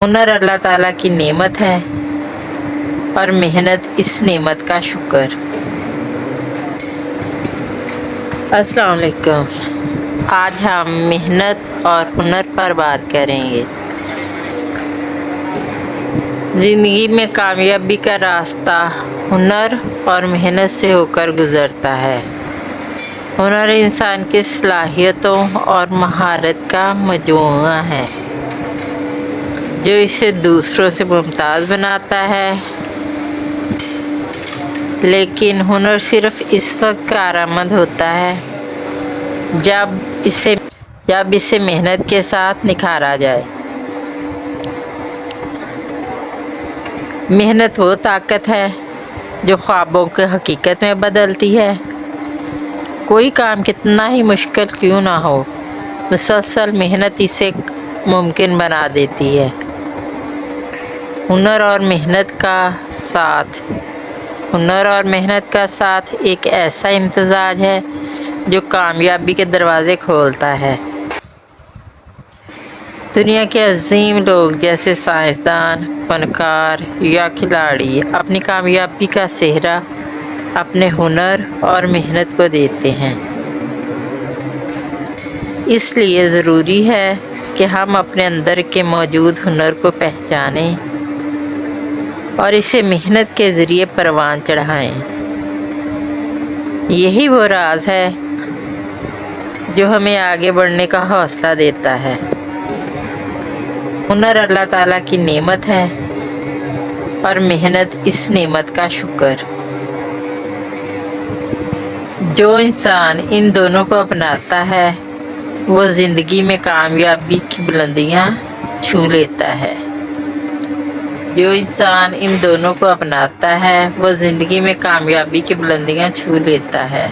हुनर अल्लाह ताला की नेमत है और मेहनत इस नेमत का शुक्र। अस्सलाम वालेकुम। आज हम मेहनत और हुनर पर बात करेंगे। ज़िंदगी में कामयाबी का रास्ता हुनर और मेहनत से होकर गुज़रता है। हुनर इंसान की सलाहियतों और महारत का मजमूआ है जो इसे दूसरों से मुमताज़ बनाता है, लेकिन हुनर सिर्फ इस वक्त कारआमद होता है जब इसे मेहनत के साथ निखारा जाए। मेहनत वो ताकत है जो ख्वाबों को हकीकत में बदलती है। कोई काम कितना ही मुश्किल क्यों ना हो, मुसलसल मेहनत इसे मुमकिन बना देती है। हुनर और मेहनत का साथ एक ऐसा इम्तिजाज है जो कामयाबी के दरवाज़े खोलता है। दुनिया के अजीम लोग जैसे साइंसदान, फनकार या खिलाड़ी अपनी कामयाबी का सेहरा अपने हुनर और मेहनत को देते हैं। इसलिए ज़रूरी है कि हम अपने अंदर के मौजूद हुनर को पहचानें और इसे मेहनत के ज़रिए परवान चढ़ाएं। यही वो राज है जो हमें आगे बढ़ने का हौसला देता है। हुनर अल्लाह ताला की नेमत है और मेहनत इस नेमत का शुक्र। जो इंसान इन दोनों को अपनाता है वो ज़िंदगी में कामयाबी की बुलंदियां छू लेता है। जो इंसान इन दोनों को अपनाता है वो ज़िंदगी में कामयाबी की बुलंदियां छू लेता है।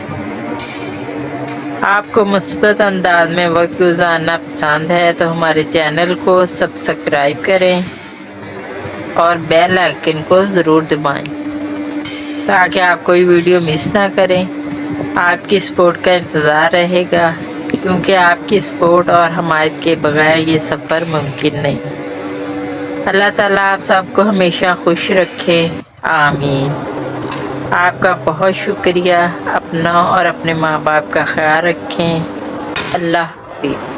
आपको मुस्बत अंदाज में वक्त गुजारना पसंद है तो हमारे चैनल को सब्सक्राइब करें और बेल आइकन को ज़रूर दबाएं ताकि आप कोई वीडियो मिस ना करें। आपकी सपोर्ट का इंतज़ार रहेगा, क्योंकि आपकी सपोर्ट और हमायत के बगैर ये सफ़र मुमकिन नहीं। अल्लाह ताला आप सबको हमेशा खुश रखे, आमीन। आपका बहुत शुक्रिया। अपना और अपने माँ बाप का ख्याल रखें। अल्लाह हाफ़िज़।